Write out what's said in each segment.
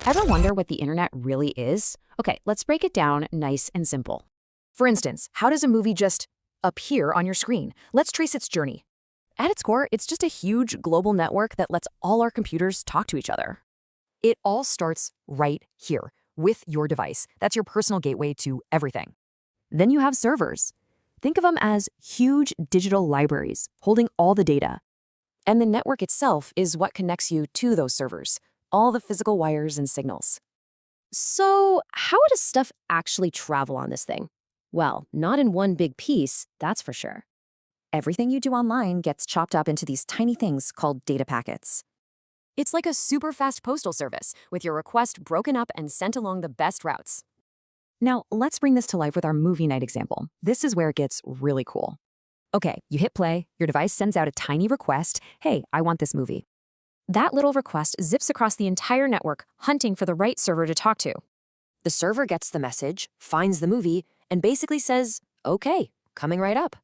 Ever wonder what the internet really is? Okay, let's break it down nice and simple. For instance, how does a movie just appear on your screen? Let's trace its journey. At its core, it's just a huge global network that lets all our computers talk to each other. It all starts right here, with your device. That's your personal gateway to everything. Then you have servers. Think of them as huge digital libraries holding all the data. And the network itself is what connects you to those servers, all the physical wires and signals. So, how does stuff actually travel on this thing? Well, not in one big piece, that's for sure. Everything you do online gets chopped up into these tiny things called data packets. It's like a super fast postal service, with your request broken up and sent along the best routes. Now, let's bring this to life with our movie night example. This is where it gets really cool. Okay, you hit play, your device sends out a tiny request, hey, I want this movie. That little request zips across the entire network, hunting for the right server to talk to. The server gets the message, finds the movie, and basically says, okay, coming right up.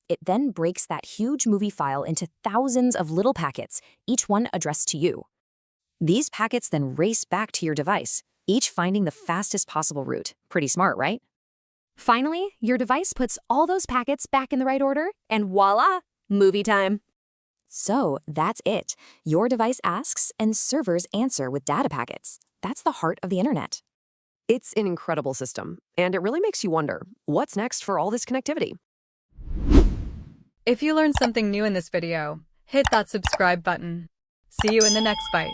It then breaks that huge movie file into thousands of little packets, each one addressed to you. These packets then race back to your device, each finding the fastest possible route. Pretty smart, right? Finally, your device puts all those packets back in the right order, and voila, movie time. So that's it. Your device asks, and servers answer with data packets. That's the heart of the internet. It's an incredible system, and it really makes you wonder, what's next for all this connectivity? If you learned something new in this video, hit that subscribe button. See you in the next bite.